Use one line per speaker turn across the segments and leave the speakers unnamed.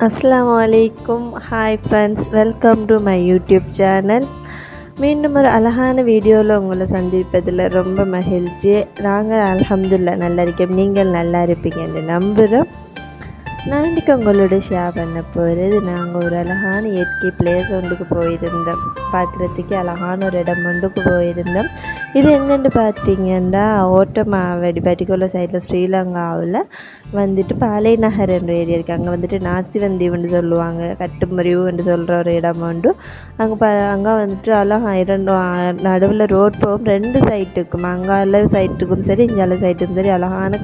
Assalamu alaikum. Hi friends, welcome to my YouTube channel. மீண்டும் ஒரு அழகான வீடியோவில் உங்களை சந்திப்பதில் ரொம்ப மகிழ்ச்சி. நாங்கள் அல்ஹம்துலில்லாஹ் நல்லா இருக்கோம். நீங்கள் நல்லா இருப்பீங்கன்னு நம்புகிறோம். நான் இன்றைக்கி உங்களோட ஷேர் பண்ண போகிறது, நாங்கள் ஒரு அழகான இயற்கை பிளேஸ் ஒன்றுக்கு போயிருந்தோம். பார்க்குறதுக்கு அழகான ஒரு இடம் ஒன்றுக்கு போயிருந்தோம். இது எங்கேன்னு பார்த்தீங்கன்னா ஓட்டமாவடி பர்டிகுலர் சைடில் ஸ்ரீலங்காவில் வந்துட்டு பாலை நகர் என்ற ஏரியா இருக்குது. அங்கே வந்துட்டு நாசிவந்தீவுன்னு சொல்லுவாங்க, கட்டுமுறிவுன்னு சொல்கிற ஒரு இடம் உண்டு. அங்கே வந்துட்டு அழகா இரண்டு நடுவில் ரோட் போகும், ரெண்டு சைட்டுக்கும், அங்கால சைட்டுக்கும் சரி இங்கால சைட்டுக்கும் சரி அழகான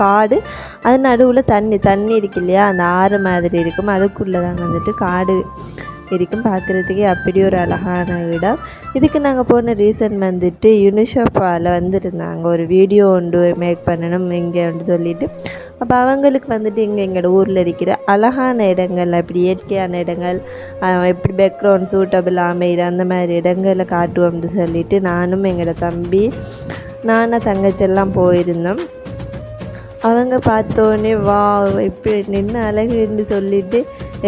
காடு. அது நடுவில் தண்ணி இருக்கு இல்லையா, அந்த ஆறு மாதிரி இருக்கும், அதுக்குள்ளே தான் வந்துட்டு காடு இருக்கும். பார்க்குறதுக்கே அப்படி ஒரு அழகான இடம். இதுக்கு நாங்கள் போன ரீசன் வந்துட்டு யூனிஷோஃபாவில் வந்துருந்தாங்க, ஒரு வீடியோ ஒன்று மேக் பண்ணணும் இங்கே சொல்லிட்டு. அப்போ அவங்களுக்கு வந்துட்டு இங்கே எங்களோட ஊரில் இருக்கிற அழகான இடங்கள், அப்படி இயற்கையான இடங்கள், எப்படி பேக்ரவுண்ட் சூட்டபிள் அமைகிற அந்த மாதிரி இடங்களை காட்டுவோம்னு சொல்லிட்டு நானும் எங்களோட தம்பி தங்கச்செல்லாம் போயிருந்தோம். அவங்க பார்த்தோன்னே வா இப்படி நின்று அழகுன்னு சொல்லிட்டு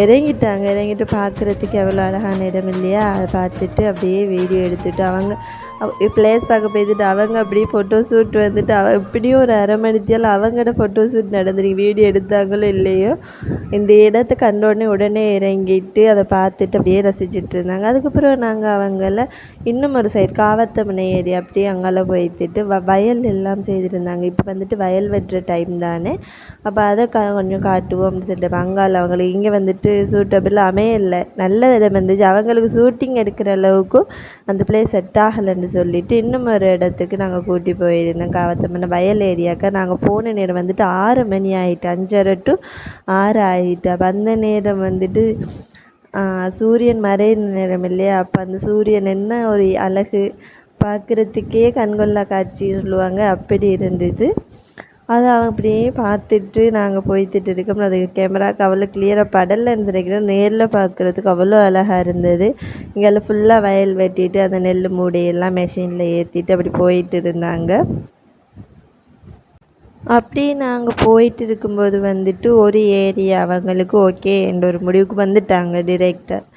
இறங்கிட்டு பார்க்குறதுக்கு எவ்வளோ அழகான இடம் இல்லையா, அதை பார்த்துட்டு அப்படியே வீடியோ எடுத்துட்டு அவங்க பிளேஸ் பார்க்க போய்த்துட்டு அவங்க அப்படியே ஃபோட்டோ ஷூட் வந்துட்டு எப்படியும் ஒரு அரை மணித்தியால் அவங்களோட ஃபோட்டோ ஷூட் நடந்துருக்கு. வீடியோ எடுத்தாங்களோ இல்லையோ, இந்த இடத்த கண்டோடனே உடனே இறங்கிட்டு அதை பார்த்துட்டு அப்படியே ரசிச்சுட்டு இருந்தாங்க. அதுக்கப்புறம் நாங்கள் அவங்கள இன்னும் ஒரு சைடு காவத்தமனை ஏரியா அப்படியே அங்கெல்லாம் போய்த்துட்டு வயல் எல்லாம் செய்திருந்தாங்க. இப்போ வந்துட்டு வயல் வெட்டுற டைம் தானே, அப்போ அதை கொஞ்சம் காட்டுவோம் அப்படின்னு சொல்லிட்டு அங்கால அவங்களுக்கு இங்கே வந்துட்டு சூட்டபிள் அமையலை, நல்ல இடம் இருந்துச்சு. அவங்களுக்கு ஷூட்டிங் எடுக்கிற அளவுக்கும் அந்த பிளேஸ் செட் ஆகலைன்னு சொல்லிட்டு இன்னும் ஒரு இடத்துக்கு நாங்கள் கூட்டி போயிருந்தோம். காவத்தமனை வயல் ஏரியாக்கா நாங்கள் போன நேரம் வந்துட்டு 6 மணி ஆகிட்டு, 5:30 to 6 ஆகிட்டு. அப்போ அந்த நேரம் வந்துட்டு சூரியன் மறையிற நேரம் இல்லையா, அப்போ அந்த சூரியன் என்ன ஒரு அழகு, பார்க்குறதுக்கே கண்கொள்ளா காட்சி சொல்லுவாங்க, அப்படி இருந்தது. அதை அப்படியே பார்த்துட்டு நாங்கள் போய்த்துட்டு இருக்கோம். அது கேமராவுக்கு அவ்வளோ கிளியராக படலைன்னு நினைக்கிறேன், நேரில் பார்க்குறதுக்கு அவ்வளோ அழகாக இருந்தது. இங்கே ஃபுல்லாக வயல் வெட்டிட்டு அந்த நெல் மூடையெல்லாம் மெஷினில் ஏற்றிட்டு அப்படி போயிட்டு இருந்தாங்க. அப்படி நாங்கள் போயிட்டு இருக்கும்போது வந்துட்டு ஒரு ஏரியா அவங்களுக்கு ஓகே என்ற ஒரு முடிவுக்கு வந்துட்டாங்க டிரெக்டர்.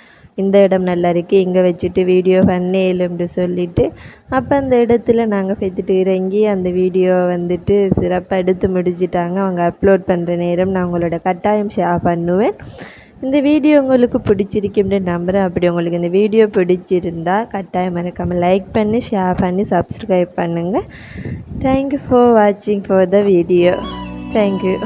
இந்த இடம் நல்லா இருக்குது, இங்கே வச்சுட்டு வீடியோ பண்ணேலும்னு சொல்லிவிட்டு, அப்போ அந்த இடத்துல நாங்கள் போய்த்துட்டு இறங்கி அந்த வீடியோ வந்துட்டு சிறப்பாக எடுத்து முடிச்சிட்டாங்க. அவங்க அப்லோட் பண்ணுற நேரம் நான் உங்களோட கட்டாயம் ஷேர் பண்ணுவேன். இந்த வீடியோ உங்களுக்கு பிடிச்சிருக்குன்னு நம்புகிறேன். அப்படி உங்களுக்கு இந்த வீடியோ பிடிச்சிருந்தா கட்டாயம் மறக்காமல் லைக் பண்ணி ஷேர் பண்ணி சப்ஸ்கிரைப் பண்ணுங்கள். தேங்க்யூ ஃபார் வாட்சிங் ஃபார் த வீடியோ. தேங்க்யூ.